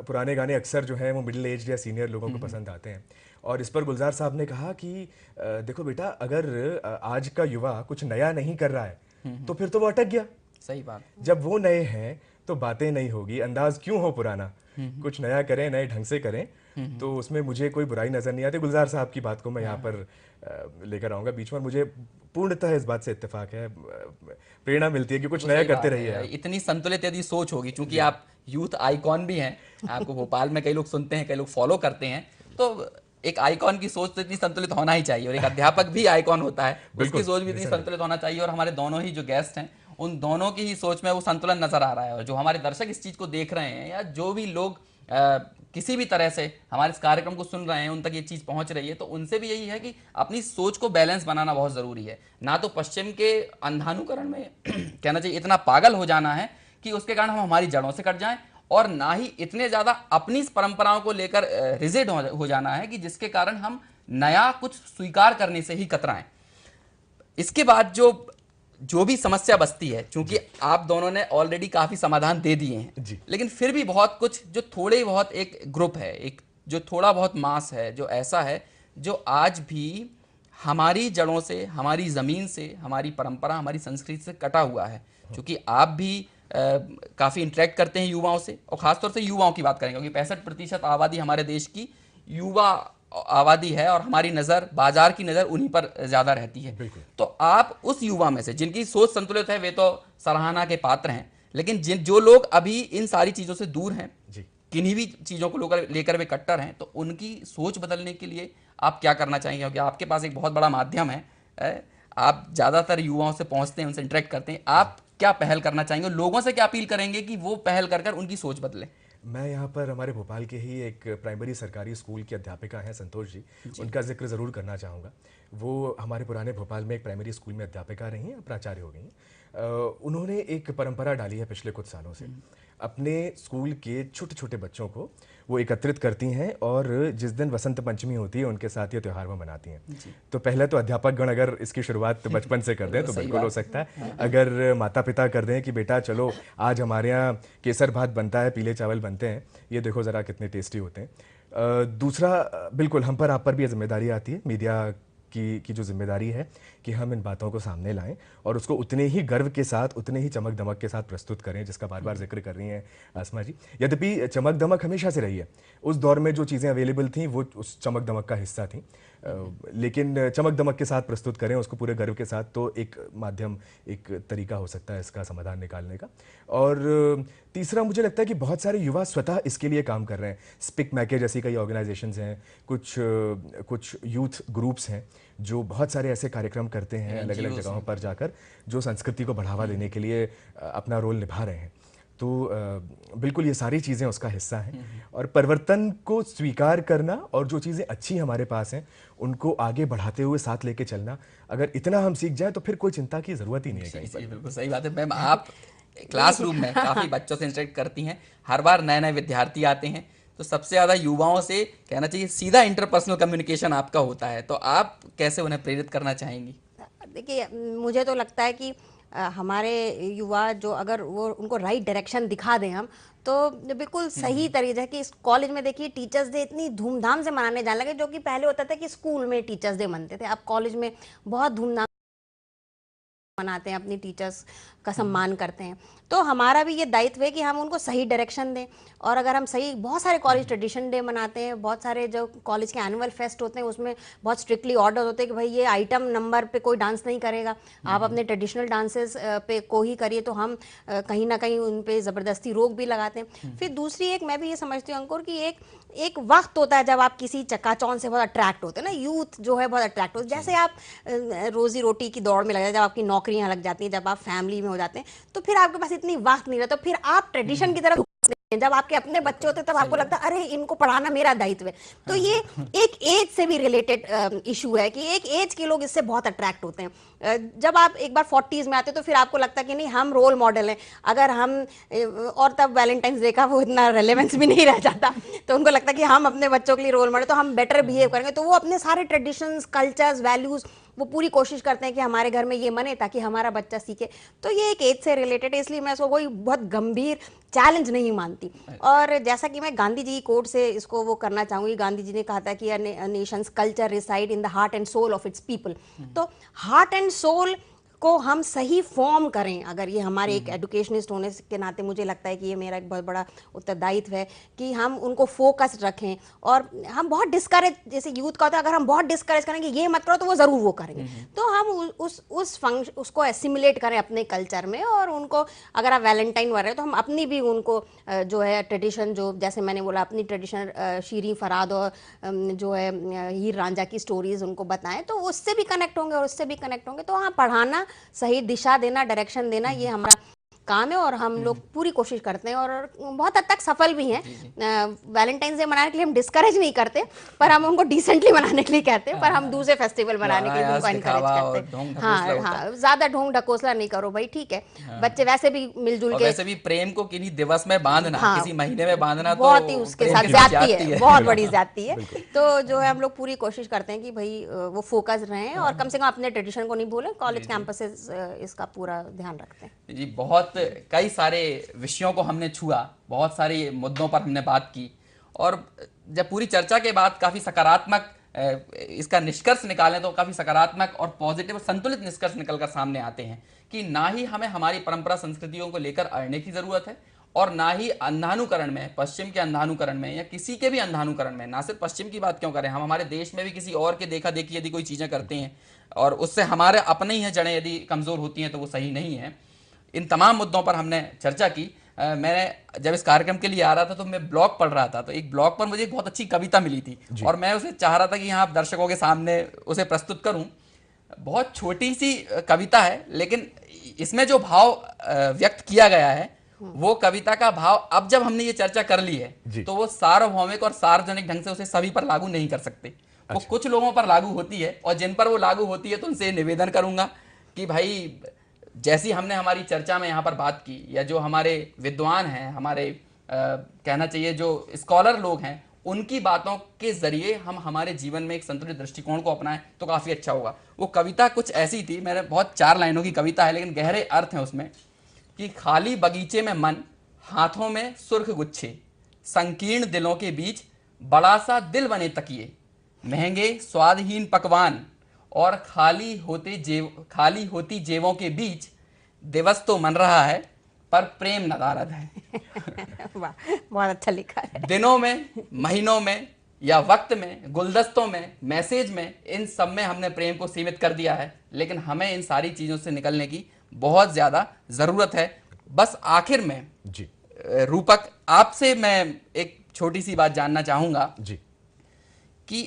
पुराने गाने अक्सर जो है वो मिडिल एज या सीनियर लोगों को पसंद आते हैं। और इस पर गुलजार साहब ने कहा कि देखो बेटा, अगर आज का युवा कुछ नया नहीं कर रहा है तो फिर तो वो अटक गया। सही बात। जब वो नए हैं तो बातें नहीं होगी, अंदाज क्यों हो पुराना, कुछ नया करें, नए ढंग से करें, तो उसमें मुझे कोई बुराई नज़र नहीं आती। गुलजार साहब की बात को मैं यहाँ पर लेकर आऊँगा बीच में, मुझे पूर्णतः इस बात से इत्तेफाक है, प्रेरणा मिलती है कि कुछ नया करते रहिए। इतनी संतुलित यदि सोच होगी, क्योंकि आप यूथ आइकॉन भी हैं, आपको भोपाल में कई लोग सुनते हैं, कई लोग फॉलो करते हैं, तो एक आइकॉन की सोच तो इतनी संतुलित होना ही चाहिए, और एक अध्यापक भी आइकॉन होता है, उसकी सोच भी इतनी संतुलित होना चाहिए, और हमारे दोनों ही जो गेस्ट हैं उन दोनों की ही सोच में वो संतुलन नजर आ रहा है। और जो हमारे दर्शक इस चीज़ को देख रहे हैं या जो भी लोग किसी भी तरह से हमारे इस कार्यक्रम को सुन रहे हैं, उन तक ये चीज़ पहुंच रही है, तो उनसे भी यही है कि अपनी सोच को बैलेंस बनाना बहुत ज़रूरी है। ना तो पश्चिम के अंधानुकरण में कहना चाहिए इतना पागल हो जाना है कि उसके कारण हम हमारी जड़ों से कट जाएं, और ना ही इतने ज़्यादा अपनी परंपराओं को लेकर रिजिड हो जाना है कि जिसके कारण हम नया कुछ स्वीकार करने से ही कतराएं। इसके बाद जो भी समस्या बचती है, क्योंकि आप दोनों ने ऑलरेडी काफी समाधान दे दिए हैं, लेकिन फिर भी बहुत कुछ जो थोड़े बहुत एक ग्रुप है, एक जो थोड़ा बहुत मास है, जो ऐसा है जो आज भी हमारी जड़ों से, हमारी ज़मीन से, हमारी परंपरा, हमारी संस्कृति से कटा हुआ है। क्योंकि आप भी काफ़ी इंटरेक्ट करते हैं युवाओं से, और ख़ासतौर से युवाओं की बात करेंगे क्योंकि 65% आबादी हमारे देश की युवा आबादी है, और हमारी नज़र, बाजार की नज़र उन्हीं पर ज़्यादा रहती है। तो आप उस युवा में से जिनकी सोच संतुलित है, वे तो सराहना के पात्र हैं, लेकिन जो लोग अभी इन सारी चीज़ों से दूर हैं, किन्हीं भी चीज़ों को लेकर वे कट्टर हैं, तो उनकी सोच बदलने के लिए आप क्या करना चाहेंगे? क्योंकि आपके पास एक बहुत बड़ा माध्यम है, आप ज़्यादातर युवाओं से पहुँचते हैं, उनसे इंटरेक्ट करते हैं, आप क्या पहल करना चाहेंगे? लोगों से क्या अपील करेंगे कि वो पहल कर उनकी सोच बदलें? मैं यहाँ पर हमारे भोपाल के ही एक प्राइमरी सरकारी स्कूल की अध्यापिका हैं संतोष जी, उनका जिक्र ज़रूर करना चाहूँगा। वो हमारे पुराने भोपाल में एक प्राइमरी स्कूल में अध्यापिका रही हैं, प्राचार्य हो गई हैं। उन्होंने एक परंपरा डाली है पिछले कुछ सालों से, अपने स्कूल के छोटे छोटे बच्चों को वो एकत्रित करती हैं, और जिस दिन वसंत पंचमी होती है उनके साथ ये त्यौहार वो मनाती हैं। तो पहले तो अध्यापक गण अगर इसकी शुरुआत बचपन से कर दें तो बिल्कुल हो सकता है। अगर माता पिता कर दें कि बेटा चलो आज हमारे यहाँ केसर भात बनता है, पीले चावल बनते हैं, ये देखो ज़रा कितने टेस्टी होते हैं। दूसरा, बिल्कुल हम पर आप पर भी ये जिम्मेदारी आती है, मीडिया की जो जिम्मेदारी है कि हम इन बातों को सामने लाएं और उसको उतने ही गर्व के साथ, उतने ही चमक दमक के साथ प्रस्तुत करें, जिसका बार बार जिक्र कर रही हैं आसमा जी। यद्यपि चमक दमक हमेशा से रही है, उस दौर में जो चीज़ें अवेलेबल थीं वो उस चमक दमक का हिस्सा थीं, लेकिन चमक दमक के साथ प्रस्तुत करें उसको पूरे गर्व के साथ, तो एक माध्यम, एक तरीका हो सकता है इसका समाधान निकालने का। और तीसरा, मुझे लगता है कि बहुत सारे युवा स्वतः इसके लिए काम कर रहे हैं। स्पिक मैके जैसी कई ऑर्गेनाइजेशंस हैं, कुछ यूथ ग्रुप्स हैं जो बहुत सारे ऐसे कार्यक्रम करते हैं अलग अलग जगहों पर जाकर, जो संस्कृति को बढ़ावा देने के लिए अपना रोल निभा रहे हैं। तो बिल्कुल ये सारी चीज़ें उसका हिस्सा हैं, और परिवर्तन को स्वीकार करना और जो चीज़ें अच्छी हमारे पास हैं उनको आगे बढ़ाते हुए साथ लेके चलना, अगर इतना हम सीख जाएं तो फिर कोई चिंता की ज़रूरत ही नहीं है कहीं पर। बिल्कुल सही बात है मैम। आप क्लासरूम में काफ़ी बच्चों से इंटरेक्ट करती हैं, हर बार नए नए विद्यार्थी आते हैं, तो सबसे ज़्यादा युवाओं से कहना चाहिए सीधा इंटरपर्सनल कम्युनिकेशन आपका होता है, तो आप कैसे उन्हें प्रेरित करना चाहेंगी? देखिए, मुझे तो लगता है कि हमारे युवा जो, अगर वो उनको राइट डायरेक्शन दिखा दें हम, तो बिल्कुल सही तरीके है कि इस कॉलेज में देखिए टीचर्स डे इतनी धूमधाम से मनाने जाने लगे, जो कि पहले होता था कि स्कूल में टीचर्स डे मनते थे, अब कॉलेज में बहुत धूमधाम मनाते हैं, अपनी टीचर्स का सम्मान करते हैं। तो हमारा भी ये दायित्व है कि हम उनको सही डायरेक्शन दें, और अगर हम सही, बहुत सारे कॉलेज ट्रेडिशन डे मनाते हैं, बहुत सारे जो कॉलेज के एनुअल फेस्ट होते हैं उसमें बहुत स्ट्रिक्टली ऑर्डर होते हैं कि भाई ये आइटम नंबर पे कोई डांस नहीं करेगा, आप अपने ट्रेडिशनल डांसेस पे को ही करिए, तो हम कहीं ना कहीं उन पे ज़बरदस्ती रोक भी लगाते हैं। फिर दूसरी एक मैं भी ये समझती हूँ अंकुर कि एक वक्त होता है जब आप किसी चकाचौंध से बहुत अट्रैक्ट होते हैं ना, यूथ जो है बहुत अट्रैक्ट होते हैं, जैसे आप रोजी रोटी की दौड़ में लग जाते हैं, जब आपकी नौकरियां लग जाती हैं, जब आप फैमिली में हो जाते हैं, तो फिर आपके पास इतनी वक्त नहीं रहता, तो फिर आप ट्रेडिशन की तरफ, जब आपके अपने बच्चे होते हैं तब आपको लगता है अरे इनको पढ़ाना मेरा दायित्व है। तो ये एक एज से भी रिलेटेड इशू है कि एक एज के लोग इससे बहुत अट्रैक्ट होते हैं। जब आप एक बार 40s में आते हैं तो फिर आपको लगता है कि नहीं, हम रोल मॉडल हैं, अगर हम, और तब वैलेंटाइंस डे का वो इतना रेलेवेंस भी नहीं रह जाता, तो उनको लगता है कि हम अपने बच्चों के लिए रोल मॉडल, तो हम बेटर बिहेव करेंगे, तो वो अपने सारे ट्रेडिशंस, कल्चर्स, वैल्यूज वो पूरी कोशिश करते हैं कि हमारे घर में ये बने ताकि हमारा बच्चा सीखे। तो ये एक एज से रिलेटेड है, इसलिए मैं इसको कोई बहुत गंभीर चैलेंज नहीं मानती। और जैसा कि मैं गांधी जी की कोट से इसको वो करना चाहूँगी, गांधी जी ने कहा था कि nation's culture reside in the heart and soul of its people. तो हार्ट एंड सोल को हम सही फॉर्म करें, अगर ये हमारे एक एजुकेशनिस्ट होने के नाते मुझे लगता है कि ये मेरा एक बहुत बड़ा उत्तरदायित्व है कि हम उनको फोकस रखें। और हम बहुत डिस्करेज, जैसे यूथ का होता है, अगर हम बहुत डिस्करेज करेंगे ये मत करो तो वो ज़रूर वो करेंगे, तो हम उस फंक्शन उसको एसिमुलेट करें अपने कल्चर में, और उनको, अगर आप वैलेंटाइन वर रहे हो तो हम अपनी भी उनको जो है ट्रेडिशन, जो जैसे मैंने बोला अपनी ट्रेडिशन, शीरी फराद और जो है हीर रांझा की स्टोरीज उनको बताएं, तो उससे भी कनेक्ट होंगे और उससे भी कनेक्ट होंगे। तो हाँ, पढ़ाना, सही दिशा देना, डायरेक्शन देना, ये हमारा काम है और हम लोग पूरी कोशिश करते हैं और बहुत हद तक सफल भी हैं। वैलेंटाइंस डे मनाने के लिए हम डिस्करेज नहीं करते, पर हम उनको डिसेंटली मनाने के लिए कहते हैं, पर हम दूसरे फेस्टिवल मनाने के लिए उनको एनकरेज करते हैं। हाँ हाँ, ज्यादा ढोंग ढकोसला नहीं करो भाई, ठीक है। बच्चे वैसे भी मिलजुल के, वैसे भी प्रेम को किन्हीं दिवस में बांधना, किसी महीने में बांधना तो बहुत ही उसके साथ ज्यादती है, बहुत बड़ी ज्यादती है। तो जो है हम लोग पूरी कोशिश करते हैं कि भाई वो फोकस रहें और कम से कम अपने ट्रेडिशन को नहीं भूलें। कॉलेज कैंपसेस इसका पूरा ध्यान रखते हैं जी। बहुत कई सारे विषयों को हमने छुआ, बहुत सारे मुद्दों पर हमने बात की, और जब पूरी चर्चा के बाद काफी सकारात्मक इसका निष्कर्ष निकालें तो काफी सकारात्मक और पॉजिटिव और संतुलित निष्कर्ष निकलकर सामने आते हैं कि ना ही हमें हमारी परंपरा संस्कृतियों को लेकर अड़ने की जरूरत है, और ना ही अंधानुकरण में, पश्चिम के अंधानुकरण में या किसी के भी अंधानुकरण में, ना सिर्फ पश्चिम की बात क्यों करें, हम हमारे देश में भी किसी और के देखा देखी यदि कोई चीजें करते हैं और उससे हमारे अपने ही जड़ें यदि कमजोर होती हैं तो वो सही नहीं है। इन तमाम मुद्दों पर हमने चर्चा की। मैंने जब इस कार्यक्रम के लिए आ रहा था तो मैं ब्लॉग पढ़ रहा था, तो एक ब्लॉग पर मुझे एक बहुत अच्छी कविता मिली थी और मैं उसे चाह रहा था कि यहाँ दर्शकों के सामने उसे प्रस्तुत करूं। बहुत छोटी सी कविता है, लेकिन इसमें जो भाव व्यक्त किया गया है वो कविता का भाव, अब जब हमने ये चर्चा कर ली है तो वो सार्वभौमिक और सार्वजनिक ढंग से उसे सभी पर लागू नहीं कर सकते। वो कुछ लोगों पर लागू होती है, और जिन पर वो लागू होती है तो उनसे निवेदन करूंगा कि भाई, जैसी हमने हमारी चर्चा में यहाँ पर बात की, या जो हमारे विद्वान हैं, हमारे कहना चाहिए जो स्कॉलर लोग हैं, उनकी बातों के जरिए हम हमारे जीवन में एक संतुलित दृष्टिकोण को अपनाएं तो काफी अच्छा होगा। वो कविता कुछ ऐसी थी, मैंने बहुत 4 लाइनों की कविता है लेकिन गहरे अर्थ हैं उसमें, कि खाली बगीचे में मन, हाथों में सुर्ख गुच्छे, संकीर्ण दिलों के बीच बड़ा सा दिल बने तकिए, महंगे स्वादहीन पकवान और खाली होती जेबों के बीच, दिवस तो मन रहा है पर प्रेम नदारद है। वाह, बहुत अच्छा लिखा है। दिनों में, महीनों में या वक्त में, गुलदस्तों में, मैसेज में, इन सब में हमने प्रेम को सीमित कर दिया है, लेकिन हमें इन सारी चीजों से निकलने की बहुत ज्यादा जरूरत है। बस आखिर में जी रूपक, आपसे मैं एक छोटी सी बात जानना चाहूंगा जी कि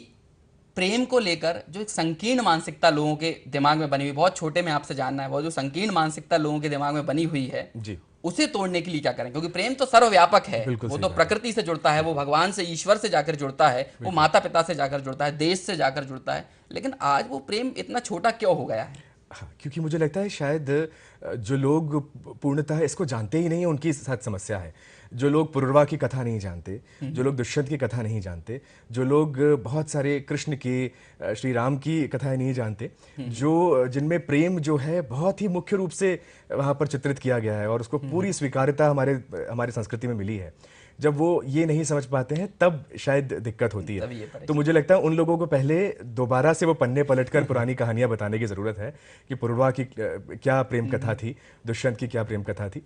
प्रेम को लेकर जो एक संकीर्ण मानसिकता लोगों के दिमाग में बनी हुई, बहुत छोटे में आपसे जानना है, वो जो संकीर्ण मानसिकता लोगों के दिमाग में बनी हुई है जी उसे तोड़ने के लिए क्या करें? क्योंकि प्रेम तो सर्वव्यापक है, वो तो प्रकृति से जुड़ता है, वो भगवान से, ईश्वर से जाकर जुड़ता है, वो माता पिता से जाकर जुड़ता है, देश से जाकर जुड़ता है, लेकिन आज वो प्रेम इतना छोटा क्यों हो गया है? हाँ, क्योंकि मुझे लगता है शायद जो लोग पूर्णतः इसको जानते ही नहीं है उनकी साथ समस्या है। जो लोग पुरुरवा की कथा नहीं जानते, जो लोग दुष्यंत की कथा नहीं जानते, जो लोग बहुत सारे कृष्ण की, श्री राम की कथाएं नहीं जानते, जो जिनमें प्रेम जो है बहुत ही मुख्य रूप से वहाँ पर चित्रित किया गया है और उसको पूरी स्वीकार्यता हमारी संस्कृति में मिली है, जब वो ये नहीं समझ पाते हैं तब शायद दिक्कत होती है। तो मुझे लगता है उन लोगों को पहले दोबारा से वो पन्ने पलटकर पुरानी कहानियां बताने की ज़रूरत है कि पुरुरवा की क्या प्रेम कथा थी, दुष्यंत की क्या प्रेम कथा थी।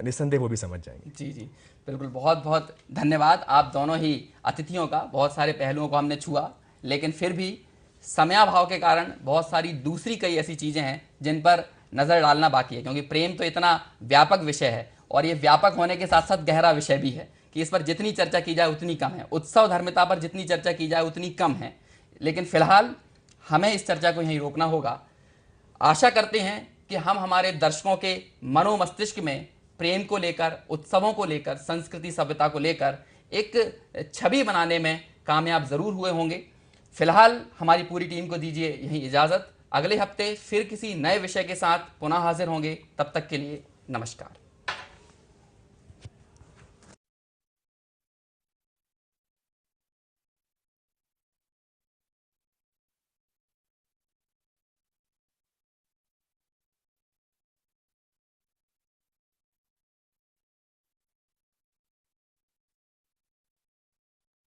निस्संदेह वो भी समझ जाएंगे। जी जी, बिल्कुल। बहुत बहुत धन्यवाद आप दोनों ही अतिथियों का। बहुत सारे पहलुओं को हमने छुआ, लेकिन फिर भी समयाभाव के कारण बहुत सारी दूसरी कई ऐसी चीज़ें हैं जिन पर नज़र डालना बाकी है, क्योंकि प्रेम तो इतना व्यापक विषय है और ये व्यापक होने के साथ साथ गहरा विषय भी है कि इस पर जितनी चर्चा की जाए उतनी कम है। उत्सव धर्मिता पर जितनी चर्चा की जाए उतनी कम है, लेकिन फिलहाल हमें इस चर्चा को यहीं रोकना होगा। आशा करते हैं कि हम हमारे दर्शकों के मनोमस्तिष्क में प्रेम को लेकर, उत्सवों को लेकर, संस्कृति सभ्यता को लेकर एक छवि बनाने में कामयाब जरूर हुए होंगे। फिलहाल हमारी पूरी टीम को दीजिए यहीं इजाज़त। अगले हफ्ते फिर किसी नए विषय के साथ पुनः हाजिर होंगे। तब तक के लिए नमस्कार।